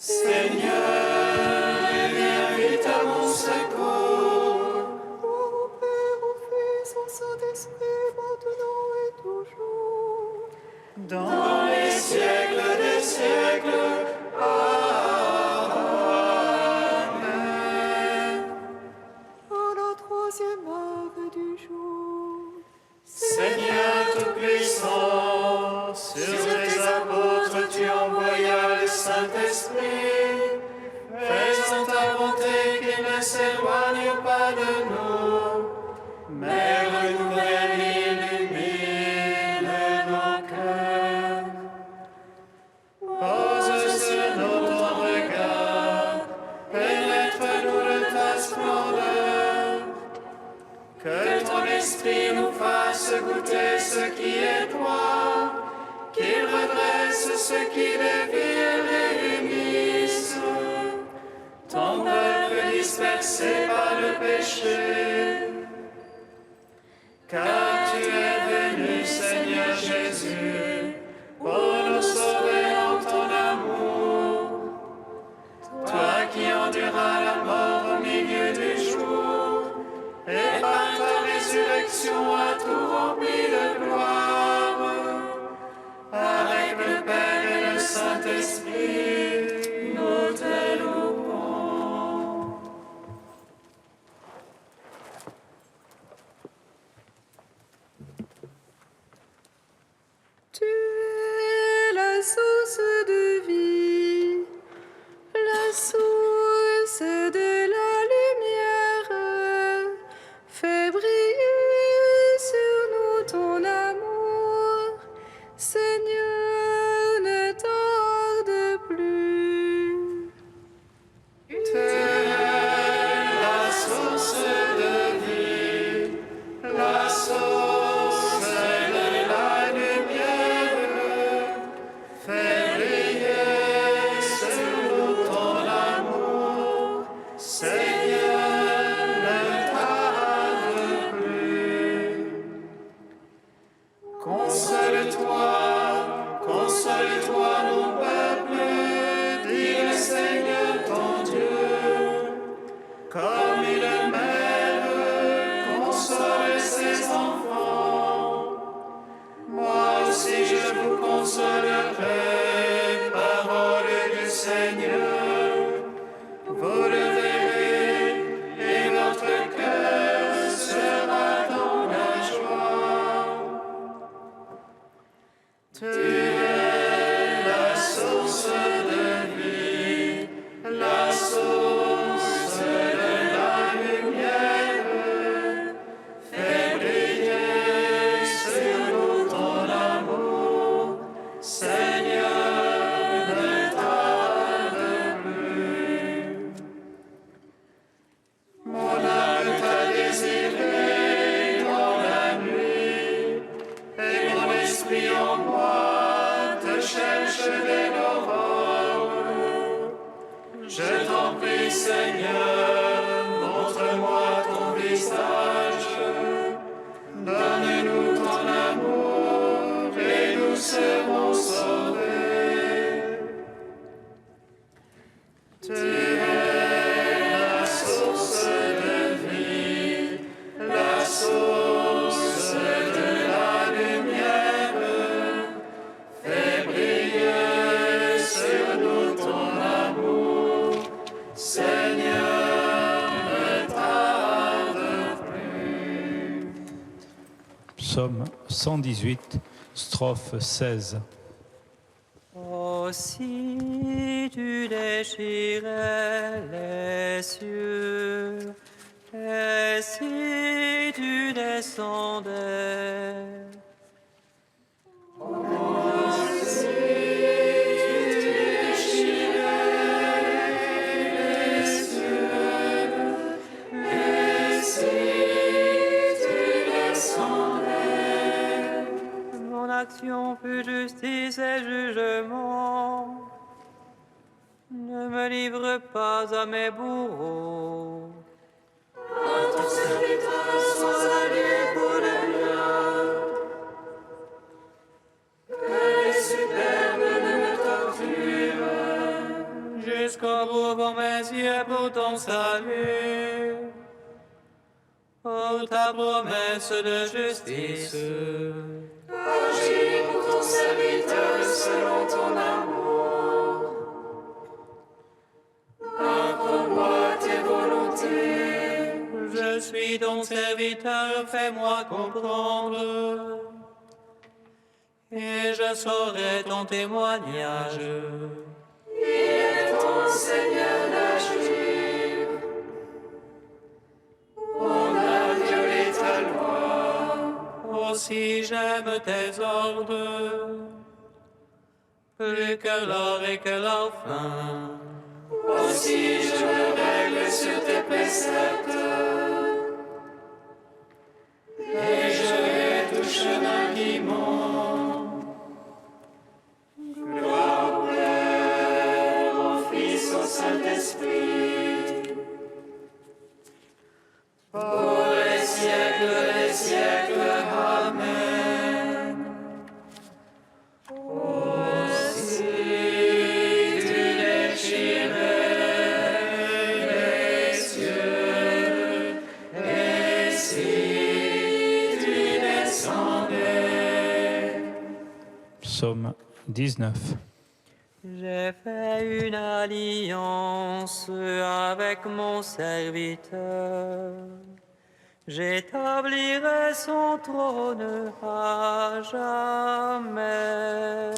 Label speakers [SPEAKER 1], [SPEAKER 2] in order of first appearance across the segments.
[SPEAKER 1] Seigneur, viens vite à mon secours.
[SPEAKER 2] Au Père, au Fils, au Saint-Esprit, maintenant et toujours.
[SPEAKER 1] Dans les siècles des siècles. Amen.
[SPEAKER 2] À la troisième heure du jour.
[SPEAKER 1] Seigneur Tout-Puissant, sur tes apôtres tu envoyas le Saint-Esprit, faisant ta bonté qu'il ne s'éloigne pas de nous, mais renouvelle et illumine nos cœurs. Pose sur nous ton regard, pénètre-nous de ta splendeur, que ton esprit nous fasse goûter ce qui est toi, qu'il redresse ce qui dévie et réunisse ton peuple dispersé par le péché. Car tu es venu, Seigneur Jésus, pour nous sauver en ton amour. Toi qui enduras la mort au milieu du jour, et par ta résurrection as tout rempli de gloire. Avec le Père et le Saint-Esprit, nous te louons.
[SPEAKER 2] Tu es la source de vie, la source de la lumière. Fais briller sur nous ton amour, Seigneur, ne tarde plus.
[SPEAKER 1] Tu es la source de vie, la source de la lumière. Fais briller sur nous ton amour, Seigneur, ne tarde plus. Console-toi, mon peuple, dit le Seigneur ton Dieu, comme une mère console ses enfants. Moi aussi je vous consolerai, parole du Seigneur. Vous le verrez, et votre cœur sera dans la joie. Tu es la source de vie, la source de la lumière. Fais briller sur nous ton amour, Seigneur, ne tarde plus. Mon âme t'a désiré dans la nuit, et mon esprit en moi te cherche dès l'aurore. Je t'en prie, Seigneur, montre-moi ton visage. Donne-nous ton amour et nous serons sauvés. Tu es la source de vie, la source de la lumière. Fais briller sur nous ton amour, Seigneur, ne tarde plus.
[SPEAKER 3] Psaume 118, strophe 16.
[SPEAKER 4] Oh, si tu déchirais les cieux, et si tu descendais, mon action fut justice et jugement. Ne me livre pas à mes bourreaux.
[SPEAKER 1] Ton serviteur sans allié pour le mien. Que les superbes ne me torturent.
[SPEAKER 4] Je jusqu'au bout pour mes yeux pour ton salut. Oh, ta promesse de justice.
[SPEAKER 1] Agis pour ton serviteur selon ton amour. Accorde-moi tes volontés.
[SPEAKER 4] Je suis ton serviteur, fais-moi comprendre. Et je saurai ton témoignage.
[SPEAKER 1] Il est ton Seigneur d'agir. On a violé ta loi.
[SPEAKER 4] Aussi j'aime tes ordres, plus que l'or et que l'enfant.
[SPEAKER 1] Aussi je me règle sur tes préceptes. Et je vais tout chemin qui monte. Gloire au Père, au Fils, au Saint-Esprit. Pour les siècles des siècles. Amen. Aussi tu déchirais les cieux, et si tu descendais.
[SPEAKER 3] Psaume 19.
[SPEAKER 4] J'ai fait une alliance avec mon serviteur. J'établirai son trône à jamais.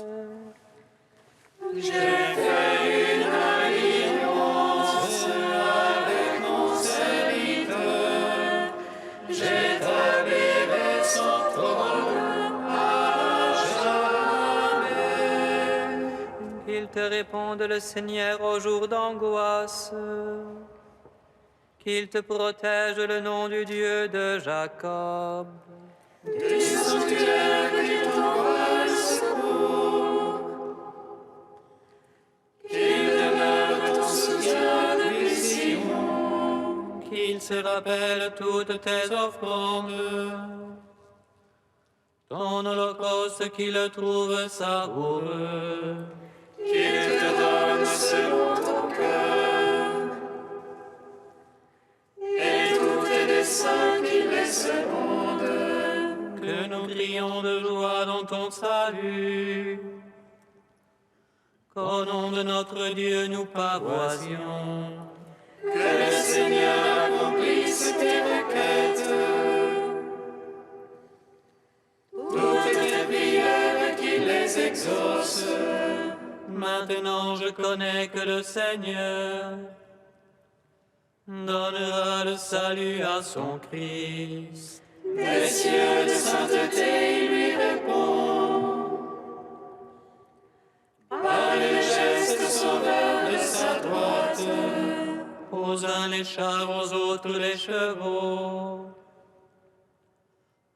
[SPEAKER 1] J'ai fait une alliance avec mon serviteur. J'établirai son trône à jamais.
[SPEAKER 4] Qu'il te réponde le Seigneur au jour d'angoisse. Qu'il te protège le nom du Dieu de Jacob.
[SPEAKER 1] Du sanctuaire qui t'envoie le secours. Qu'il demeure ton soutien depuis Sion.
[SPEAKER 4] Qu'il se rappelle toutes tes offrandes. Ton holocauste qu'il trouve savoureux.
[SPEAKER 1] Qu'il te donne selon ton cœur. Et tous tes desseins qu'il les seconde.
[SPEAKER 4] Que nous crions de joie dans ton salut. Qu'au nom de notre Dieu nous pavoisions.
[SPEAKER 1] Que le Seigneur accomplisse tes requêtes. Toutes tes prières qu'il les exauce.
[SPEAKER 4] Maintenant je connais que le Seigneur donnera le salut à son Christ.
[SPEAKER 1] Des cieux de sainteté il lui répond. Par le geste sauveur de sa droite.
[SPEAKER 4] Aux uns les chars, aux autres les chevaux.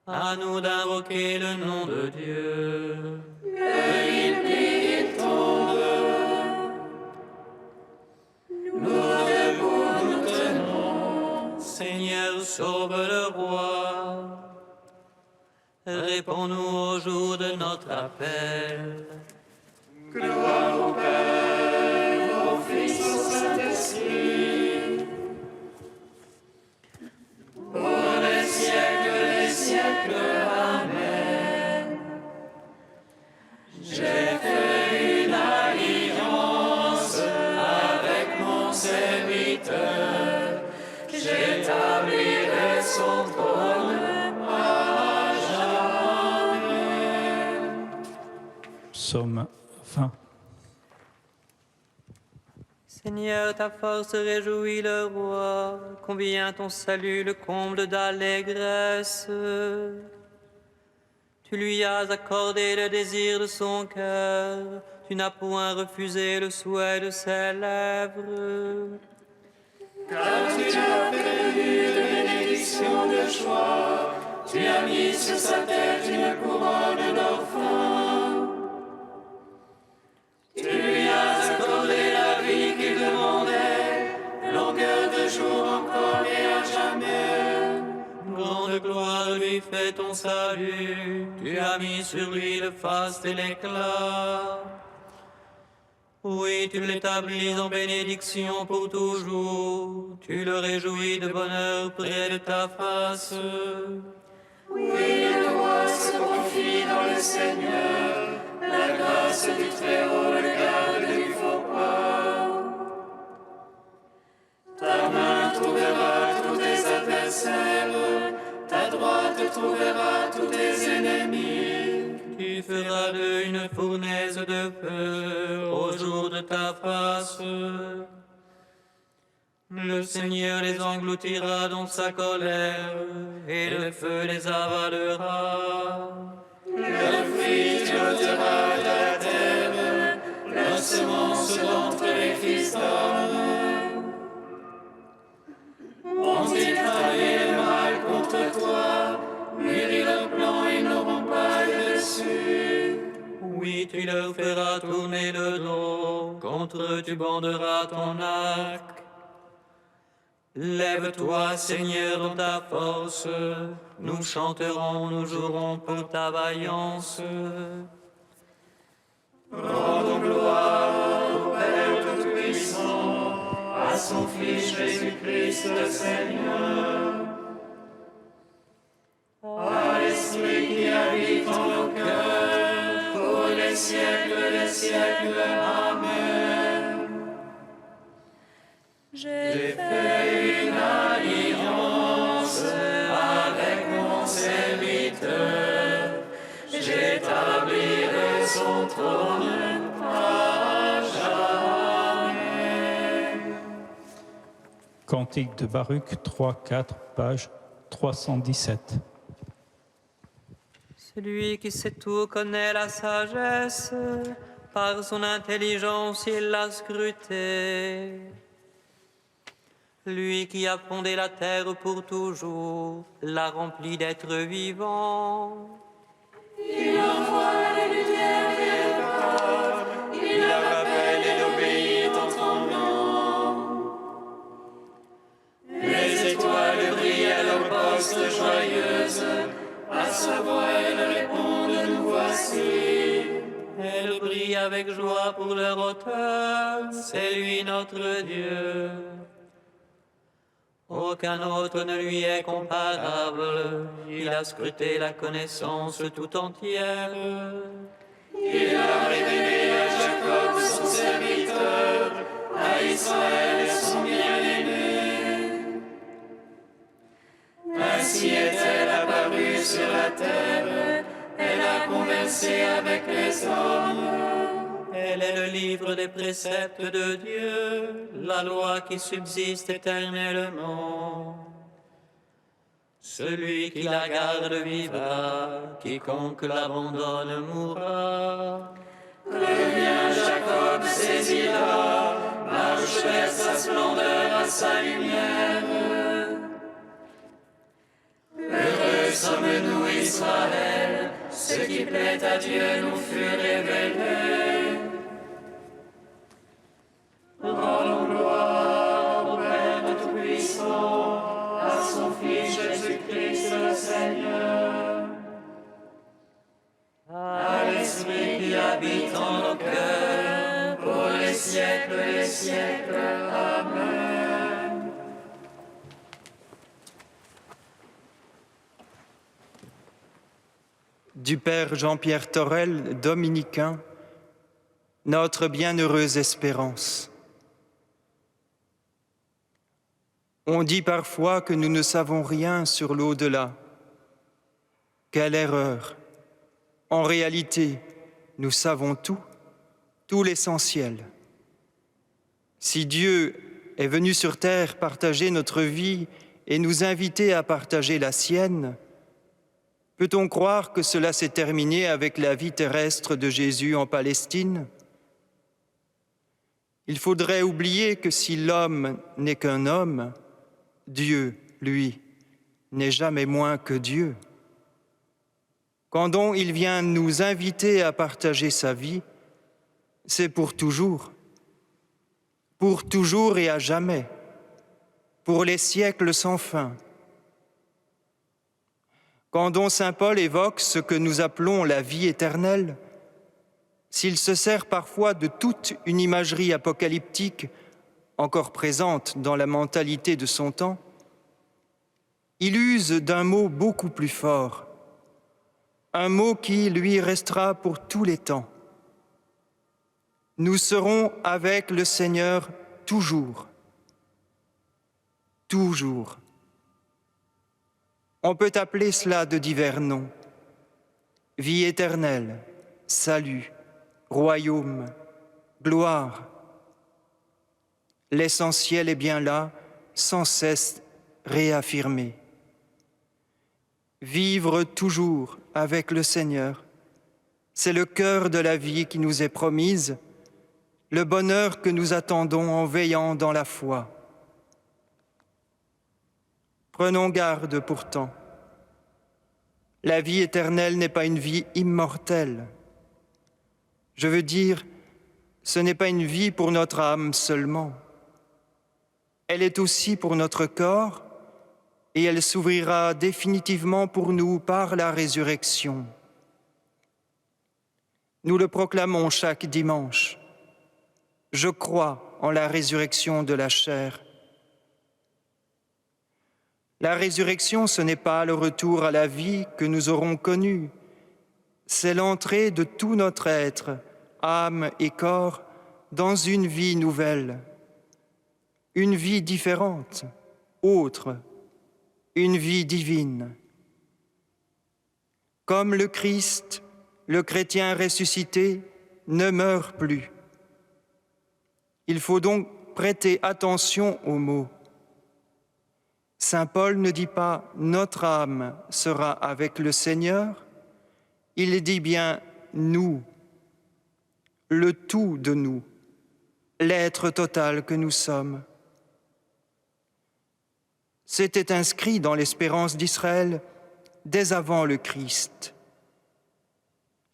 [SPEAKER 4] À nous d'invoquer le nom de Dieu.
[SPEAKER 1] Il plie, il tombe. Nous debout nous tenons.
[SPEAKER 4] Seigneur, sauve le roi. Réponds-nous au jour de notre appel.
[SPEAKER 1] Gloire au Père, au Fils, au Saint-Esprit. Pour les siècles des siècles. Amen. J'ai fait une alliance avec mon serviteur. J'établirai son trône à jamais.
[SPEAKER 3] Psaume 20.
[SPEAKER 4] Seigneur, ta force réjouit le roi, combien ton salut le comble d'allégresse. Tu lui as accordé le désir de son cœur, tu n'as point refusé le souhait de ses lèvres.
[SPEAKER 1] Car tu as prévu de bénédiction de joie, tu as mis sur sa tête une couronne d'orphin. Tu lui as accordé la vie qu'il demandait, longueur de jour encore et à jamais.
[SPEAKER 4] Grande gloire lui fait ton salut, tu as mis sur lui le faste et l'éclat. Oui, tu l'établis en bénédiction pour toujours. Tu le réjouis de bonheur près de ta face.
[SPEAKER 1] Oui, le roi se confie dans le Seigneur. La grâce du Très-Haut le garde du faux pas. Ta main trouvera tous tes adversaires. Ta droite trouvera tous tes ennemis.
[SPEAKER 4] Tu feras d'eux une fournaise de feu au jour de ta face. Le Seigneur les engloutira dans sa colère, et le feu les avalera.
[SPEAKER 1] Leur fruit tu ôteras de la terre, leur semence d'entre les fils d'hommes. Ont-ils tramé le mal contre toi, mûri leur plan, ils n'auront pas le dessus.
[SPEAKER 4] Oui, tu leur feras tourner le dos, contre eux tu banderas ton arc. Lève-toi, Seigneur, dans ta force, nous chanterons, nous jouerons pour ta vaillance.
[SPEAKER 1] Rendons gloire au Père Tout-Puissant, à son Fils Jésus-Christ le Seigneur, à l'Esprit qui habite en nos cœurs, pour les siècles des siècles. Amen. J'ai fait une alliance avec mon serviteur, j'établirai son trône à jamais.
[SPEAKER 3] Cantique de Baruch 3-4, page 317.
[SPEAKER 4] Celui qui sait tout connaît la sagesse, par son intelligence il l'a scrutée. Lui qui a fondé la terre pour toujours, l'a remplie d'êtres vivants.
[SPEAKER 1] Il envoie les lumières vers part, il la rappelle et l'obéit en tremblant. Les étoiles brillent à leur poste joyeuse, à sa voix elles répondent, nous voici.
[SPEAKER 4] Elles brillent avec joie pour leur auteur, c'est lui notre Dieu. Aucun autre ne lui est comparable, il a scruté la connaissance tout entière.
[SPEAKER 1] Il a révélé à Jacob son serviteur, à Israël son bien-aimé. Ainsi est-elle apparue sur la terre, elle a conversé avec les hommes.
[SPEAKER 4] Elle est le livre des préceptes de Dieu, la loi qui subsiste éternellement. Celui qui la garde vivra, quiconque l'abandonne mourra.
[SPEAKER 1] Reviens Jacob, saisis-la, marche vers sa splendeur, à sa lumière. Heureux sommes-nous, Israël, ce qui plaît à Dieu nous fut révélé. Rendons gloire au Père Tout-Puissant, à son Fils Jésus-Christ le Seigneur, à l'Esprit qui habite en nos cœurs, pour les siècles des siècles. Amen.
[SPEAKER 5] Du Père Jean-Pierre Torel, dominicain, notre bienheureuse espérance. On dit parfois que nous ne savons rien sur l'au-delà. Quelle erreur! En réalité, nous savons tout, tout l'essentiel. Si Dieu est venu sur terre partager notre vie et nous inviter à partager la sienne, peut-on croire que cela s'est terminé avec la vie terrestre de Jésus en Palestine? Il faudrait oublier que si l'homme n'est qu'un homme, Dieu, lui, n'est jamais moins que Dieu. Quand donc il vient nous inviter à partager sa vie, c'est pour toujours et à jamais, pour les siècles sans fin. Quand donc saint Paul évoque ce que nous appelons la vie éternelle, s'il se sert parfois de toute une imagerie apocalyptique encore présente dans la mentalité de son temps, il use d'un mot beaucoup plus fort, un mot qui lui restera pour tous les temps. Nous serons avec le Seigneur toujours. Toujours. On peut appeler cela de divers noms. Vie éternelle, salut, royaume, gloire. L'essentiel est bien là, sans cesse réaffirmé. Vivre toujours avec le Seigneur, c'est le cœur de la vie qui nous est promise, le bonheur que nous attendons en veillant dans la foi. Prenons garde pourtant. La vie éternelle n'est pas une vie immortelle. Je veux dire, ce n'est pas une vie pour notre âme seulement. Elle est aussi pour notre corps et elle s'ouvrira définitivement pour nous par la résurrection. Nous le proclamons chaque dimanche. Je crois en la résurrection de la chair. La résurrection, ce n'est pas le retour à la vie que nous aurons connue, c'est l'entrée de tout notre être, âme et corps, dans une vie nouvelle, une vie différente, autre, une vie divine. Comme le Christ, le chrétien ressuscité ne meurt plus. Il faut donc prêter attention aux mots. Saint Paul ne dit pas « notre âme sera avec le Seigneur », il dit bien « nous », le tout de nous, l'être total que nous sommes. C'était inscrit dans l'espérance d'Israël dès avant le Christ.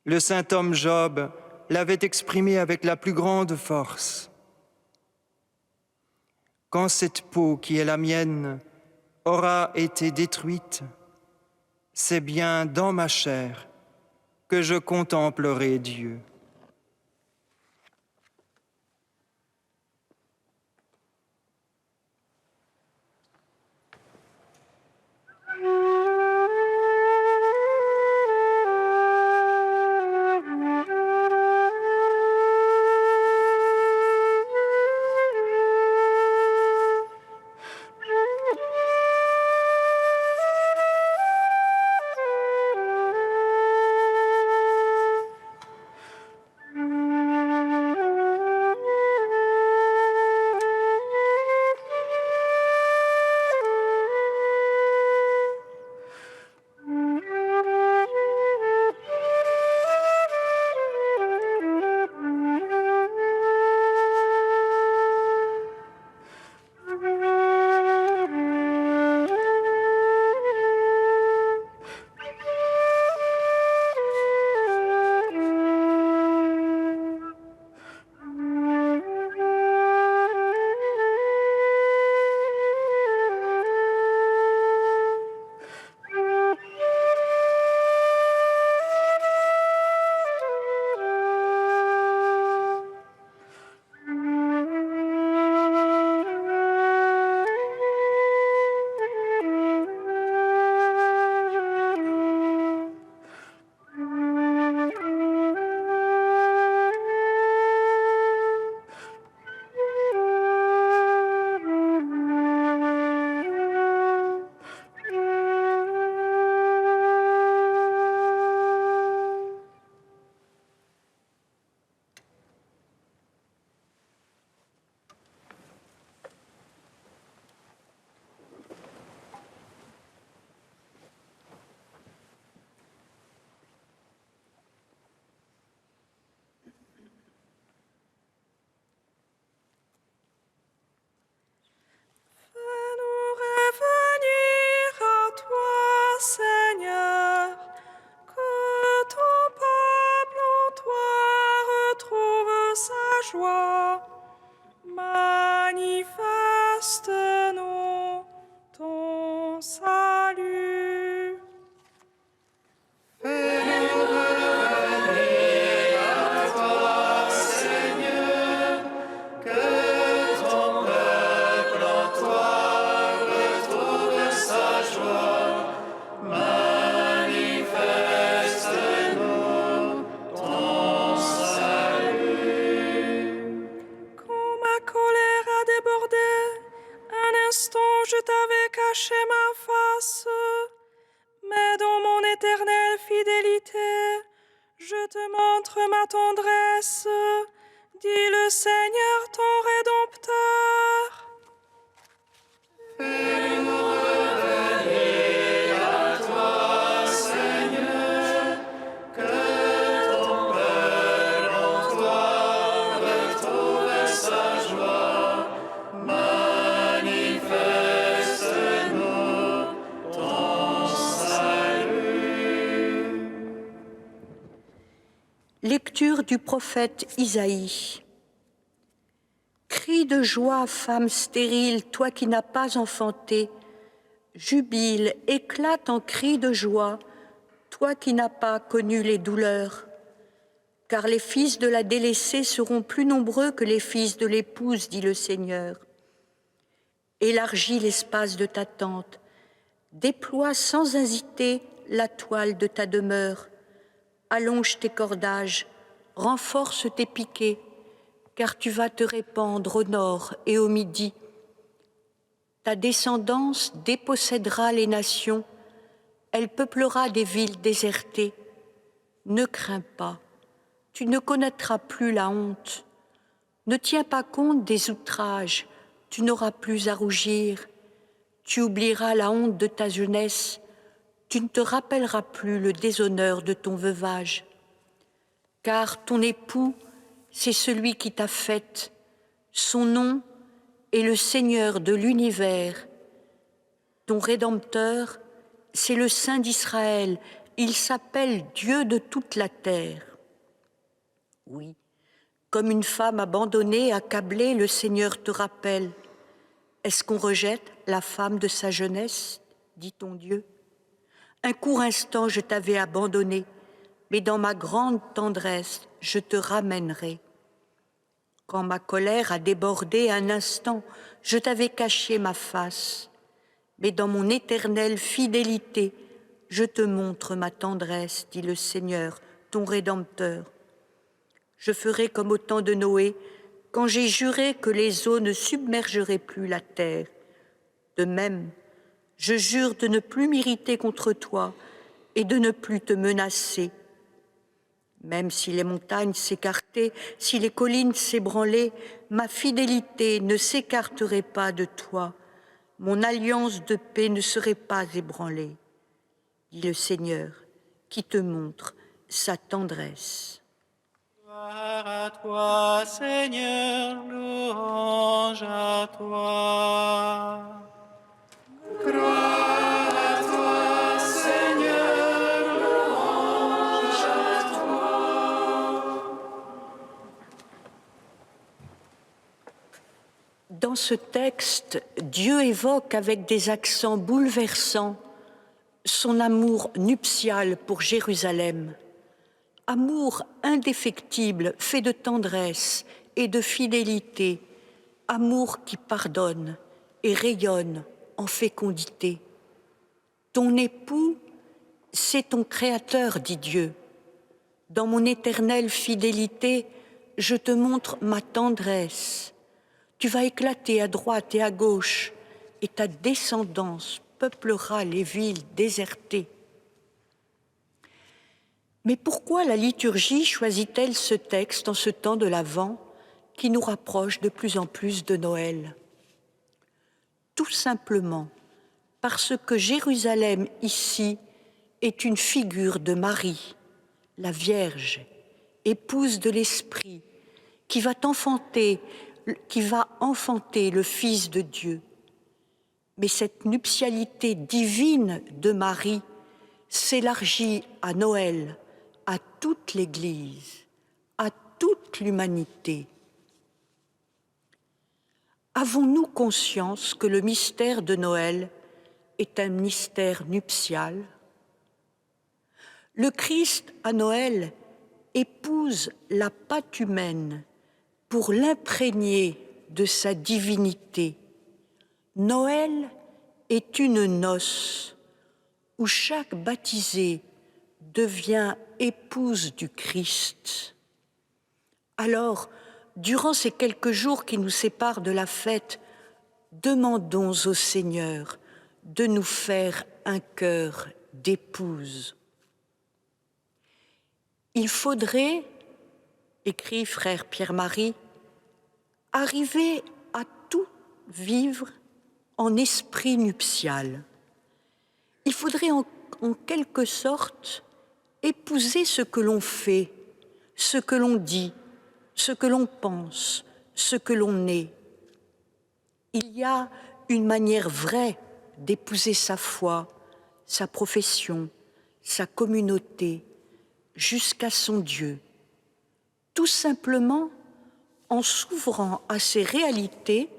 [SPEAKER 5] Le saint homme Job l'avait exprimé avec la plus grande force. Quand cette peau qui est la mienne aura été détruite, c'est bien dans ma chair que je contemplerai Dieu.
[SPEAKER 2] Manifeste-nous ton salut.
[SPEAKER 1] Fais-nous revenir à toi,
[SPEAKER 6] ta tendresse, dit le Seigneur ton Rédempteur.
[SPEAKER 1] Fais-nous revenir à toi, Seigneur, que ton peuple en toi retrouve sa joie. Manifeste-nous ton salut.
[SPEAKER 7] Lecture du prophète Isaïe. Crie de joie, femme stérile, toi qui n'as pas enfanté. Jubile, éclate en cris de joie, toi qui n'as pas connu les douleurs. Car les fils de la délaissée seront plus nombreux que les fils de l'épouse, dit le Seigneur. Élargis l'espace de ta tente, déploie sans hésiter la toile de ta demeure. Allonge tes cordages, renforce tes piquets, car tu vas te répandre au nord et au midi. Ta descendance dépossédera les nations, elle peuplera des villes désertées. Ne crains pas, tu ne connaîtras plus la honte. Ne tiens pas compte des outrages, tu n'auras plus à rougir. Tu oublieras la honte de ta jeunesse, tu ne te rappelleras plus le déshonneur de ton veuvage. Car ton époux, c'est celui qui t'a faite. Son nom est le Seigneur de l'univers. Ton Rédempteur, c'est le Saint d'Israël. Il s'appelle Dieu de toute la terre. Oui, comme une femme abandonnée, accablée, le Seigneur te rappelle. Est-ce qu'on rejette la femme de sa jeunesse, dit ton Dieu? Un court instant, je t'avais abandonné, mais dans ma grande tendresse, je te ramènerai. Quand ma colère a débordé un instant, je t'avais caché ma face, mais dans mon éternelle fidélité, je te montre ma tendresse, dit le Seigneur, ton Rédempteur. Je ferai comme au temps de Noé, quand j'ai juré que les eaux ne submergeraient plus la terre. De même, je jure de ne plus m'irriter contre toi et de ne plus te menacer. Même si les montagnes s'écartaient, si les collines s'ébranlaient, ma fidélité ne s'écarterait pas de toi. Mon alliance de paix ne serait pas ébranlée, dit le Seigneur, qui te montre sa tendresse.
[SPEAKER 6] Gloire à toi, Seigneur, louange à toi.
[SPEAKER 1] Gloire à toi, Seigneur, louange à toi.
[SPEAKER 7] Dans ce texte, Dieu évoque avec des accents bouleversants son amour nuptial pour Jérusalem. Amour indéfectible, fait de tendresse et de fidélité, amour qui pardonne et rayonne en fécondité. Ton époux, c'est ton Créateur, dit Dieu. Dans mon éternelle fidélité, je te montre ma tendresse. Tu vas éclater à droite et à gauche, et ta descendance peuplera les villes désertées. Mais pourquoi la liturgie choisit-elle ce texte en ce temps de l'Avent qui nous rapproche de plus en plus de Noël? Tout simplement parce que Jérusalem ici est une figure de Marie, la Vierge, épouse de l'Esprit, qui va enfanter le Fils de Dieu. Mais cette nuptialité divine de Marie s'élargit à Noël, à toute l'Église, à toute l'humanité. Avons-nous conscience que le mystère de Noël est un mystère nuptial? Le Christ, à Noël, épouse la pâte humaine pour l'imprégner de sa divinité. Noël est une noce où chaque baptisé devient épouse du Christ. Alors, durant ces quelques jours qui nous séparent de la fête, demandons au Seigneur de nous faire un cœur d'épouse. Il faudrait écrit frère Pierre-Marie, arriver à tout vivre en esprit nuptial. Il faudrait en quelque sorte épouser ce que l'on fait, ce que l'on dit, ce que l'on pense, ce que l'on est. Il y a une manière vraie d'épouser sa foi, sa profession, sa communauté, jusqu'à son Dieu, tout simplement en s'ouvrant à ces réalités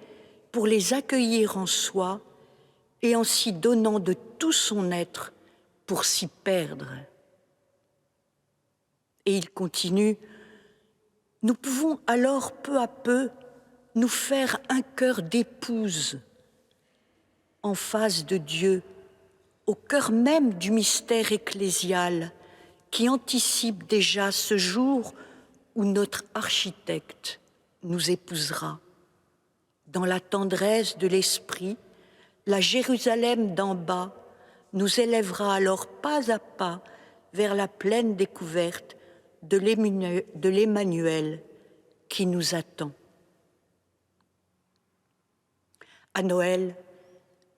[SPEAKER 7] pour les accueillir en soi et en s'y donnant de tout son être pour s'y perdre. Et il continue, nous pouvons alors peu à peu nous faire un cœur d'épouse en face de Dieu, au cœur même du mystère ecclésial qui anticipe déjà ce jour où notre architecte nous épousera. Dans la tendresse de l'esprit, la Jérusalem d'en bas nous élèvera alors pas à pas vers la pleine découverte de l'Emmanuel qui nous attend. À Noël,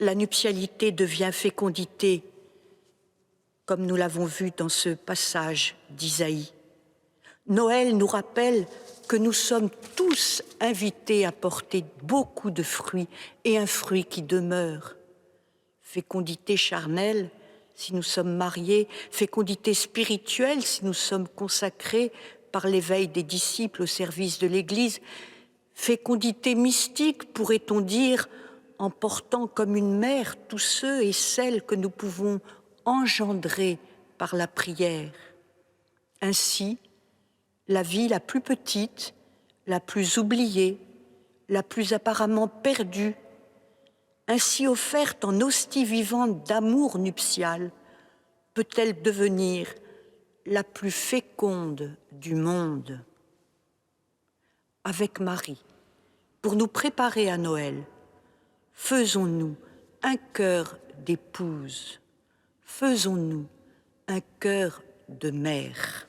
[SPEAKER 7] la nuptialité devient fécondité, comme nous l'avons vu dans ce passage d'Isaïe. Noël nous rappelle que nous sommes tous invités à porter beaucoup de fruits et un fruit qui demeure. Fécondité charnelle, si nous sommes mariés, fécondité spirituelle, si nous sommes consacrés par l'éveil des disciples au service de l'Église, fécondité mystique, pourrait-on dire, en portant comme une mère tous ceux et celles que nous pouvons engendrer par la prière. Ainsi, la vie la plus petite, la plus oubliée, la plus apparemment perdue, ainsi offerte en hostie vivante d'amour nuptial, peut-elle devenir la plus féconde du monde. Avec Marie, pour nous préparer à Noël, faisons-nous un cœur d'épouse, faisons-nous un cœur de mère.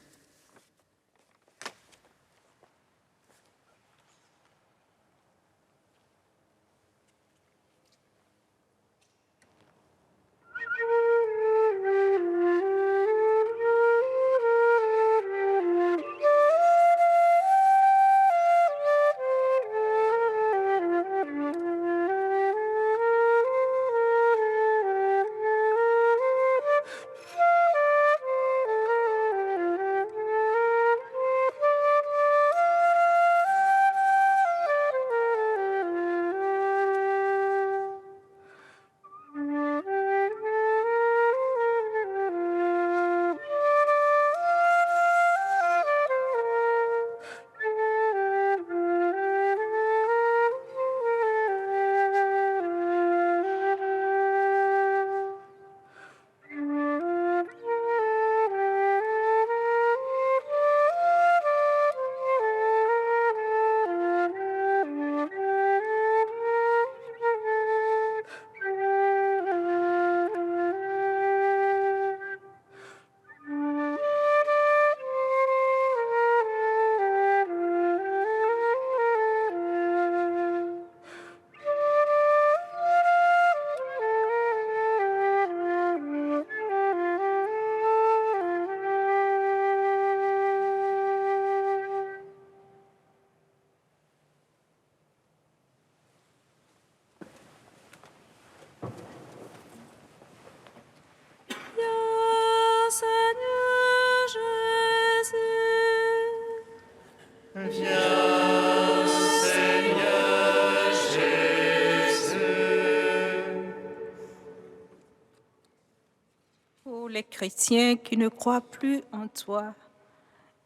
[SPEAKER 8] Les chrétiens qui ne croient plus en toi,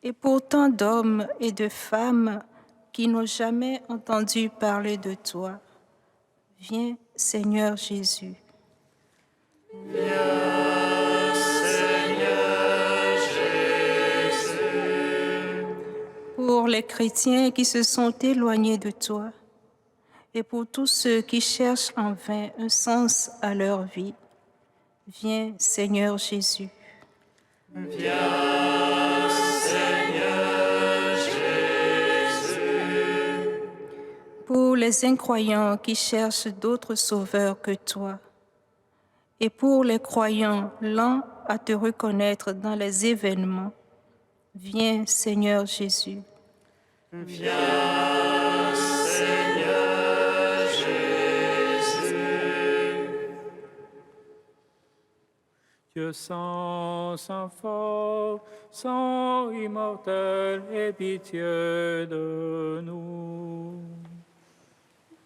[SPEAKER 8] et pour tant d'hommes et de femmes qui n'ont jamais entendu parler de toi. Viens, Seigneur Jésus.
[SPEAKER 1] Viens, Seigneur Jésus.
[SPEAKER 8] Pour les chrétiens qui se sont éloignés de toi, et pour tous ceux qui cherchent en vain un sens à leur vie. Viens, Seigneur Jésus.
[SPEAKER 1] Viens, Seigneur Jésus.
[SPEAKER 8] pour les incroyants qui cherchent d'autres sauveurs que toi, et pour les croyants lents à te reconnaître dans les événements. Viens, Seigneur Jésus.
[SPEAKER 1] Viens, Seigneur Jésus.
[SPEAKER 3] Dieu saint, saint fort, saint immortel, aie pitié de nous.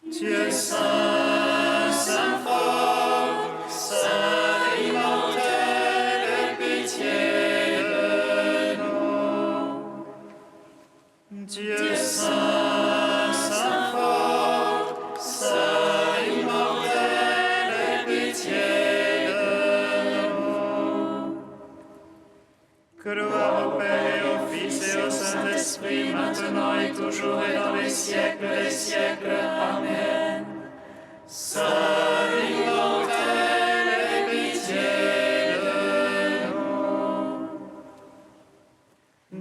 [SPEAKER 1] Dieu saint, saint fort, saint immortel, aie pitié de nous. Dieu saint, saint fort, saint immortel, aie pitié de nous. Gloire au Père et au Fils et au Saint-Esprit, maintenant et toujours et dans les siècles des siècles. Amen. Saint immortel, aie pitié de nous.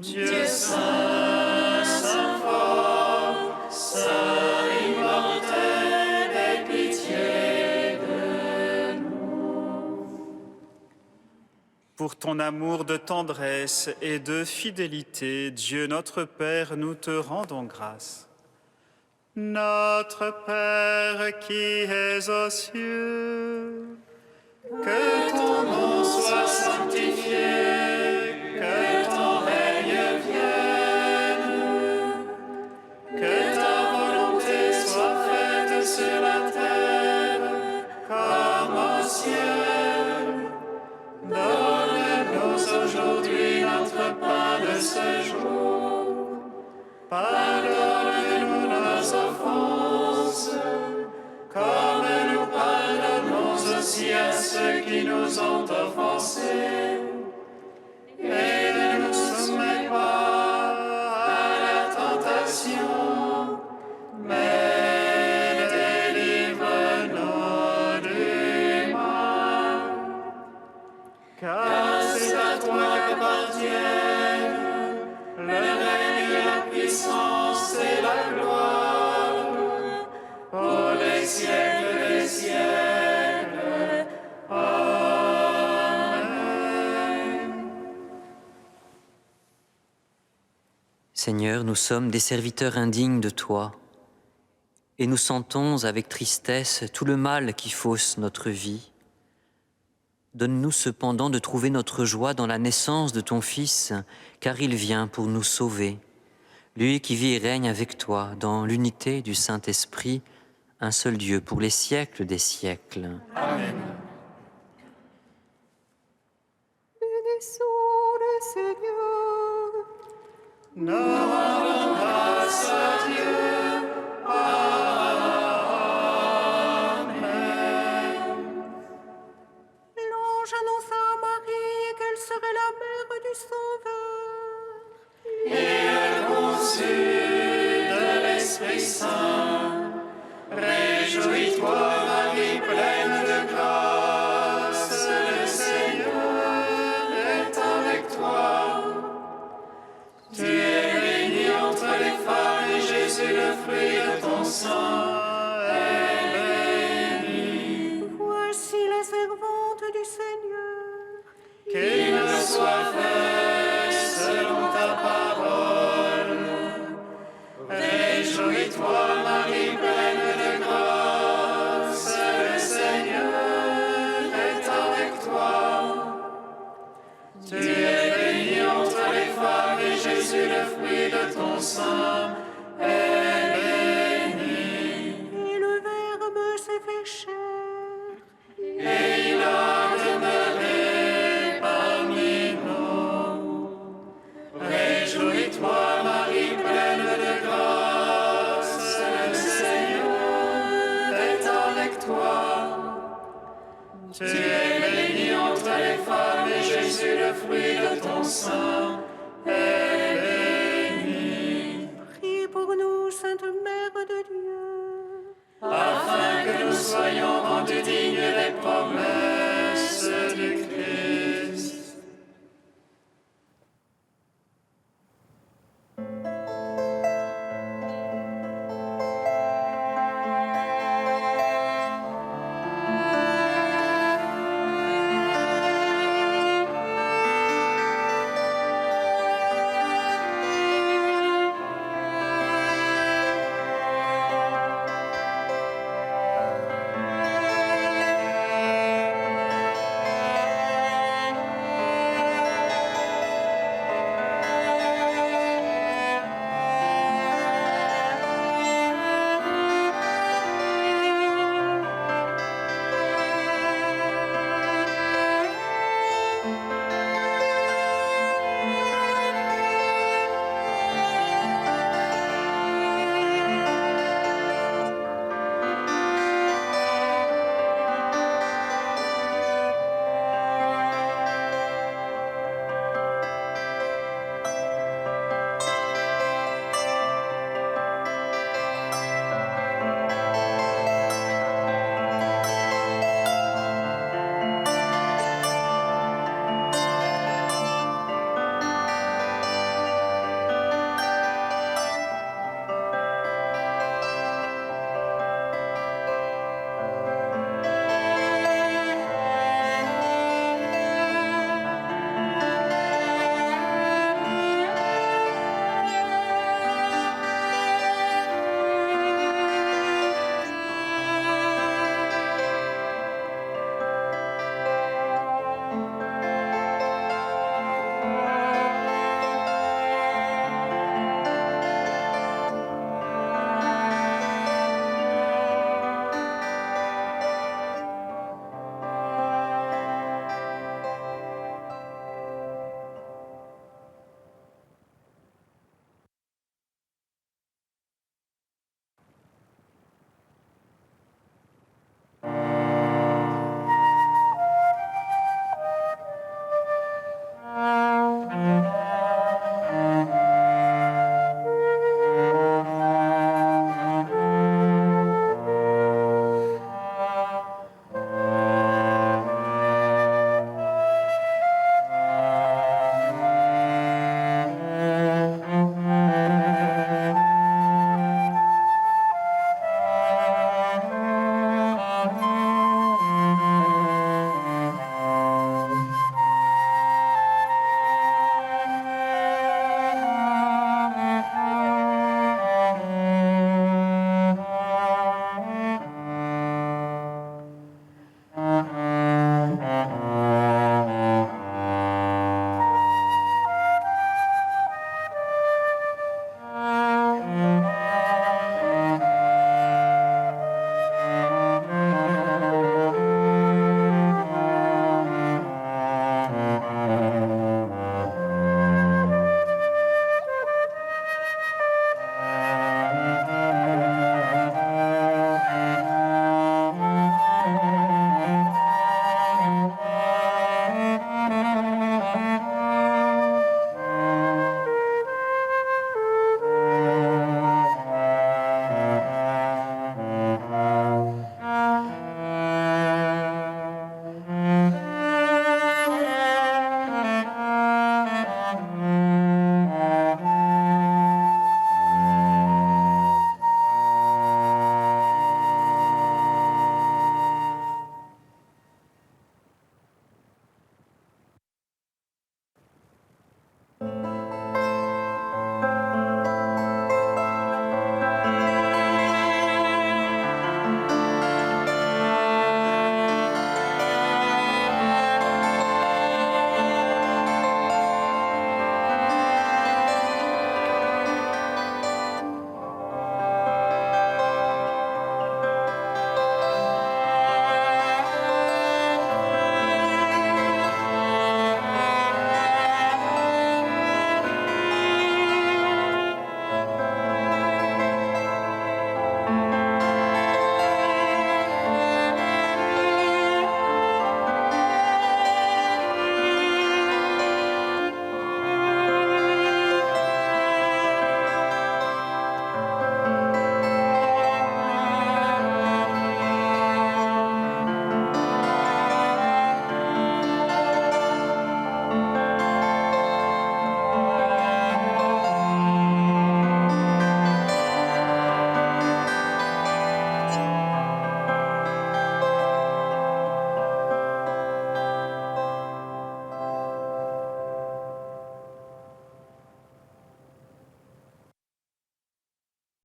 [SPEAKER 1] Dieu saint, saint fort, saint immortel, aie pitié de nous. Pour ton amour de tendresse et de fidélité, Dieu notre Père, nous te rendons grâce. Notre Père qui es aux cieux, que ton nom soit sanctifié, que ton règne vienne, que ta volonté soit faite sur la terre comme au ciel. Donne-nous aujourd'hui notre pain de ce jour. Pardonne-nous nos offenses, comme nous pardonnons aussi à ceux qui nous ont offensés. Et ne nous soumets pas à la tentation, mais délivre-nous du mal. Car c'est à toi qu'appartiennent le règne, la puissance et la gloire pour les siècles des siècles. Amen.
[SPEAKER 9] Seigneur, nous sommes des serviteurs indignes de toi, et nous sentons avec tristesse tout le mal qui fausse notre vie. Donne-nous cependant de trouver notre joie dans la naissance de ton Fils, car il vient pour nous sauver. Lui qui vit et règne avec toi dans l'unité du Saint-Esprit, un seul Dieu pour les siècles des siècles.
[SPEAKER 1] Amen.
[SPEAKER 2] Bénissons le Seigneur.
[SPEAKER 1] Nous rendons grâce à Dieu. Amen.
[SPEAKER 2] L'ange annonça à Marie qu'elle serait la mère du Sauveur.
[SPEAKER 1] Et elle conçut de l'Esprit Saint. Réjouis-toi, Marie, pleine de grâce, le Seigneur est avec toi. Tu es bénie entre les femmes et Jésus, le fruit de ton sein, est béni.
[SPEAKER 2] Voici la servante du Seigneur.
[SPEAKER 1] Qu'il me soit fait selon ta parole. Réjouis-toi, Marie, pleine de grâce, le Seigneur est avec toi. Tu es bénie entre les femmes et Jésus, le fruit de ton sein, est béni.
[SPEAKER 2] Et le Verbe s'est fait chair.
[SPEAKER 1] Et il a demeuré parmi nous. Réjouis-toi, Marie, pleine de grâce, le Seigneur est avec toi. Tu es bénie entre les femmes et Jésus, le fruit de ton sein, est béni.
[SPEAKER 2] Prie pour nous, Sainte Mère de Dieu.
[SPEAKER 1] Afin que nous soyons rendus dignes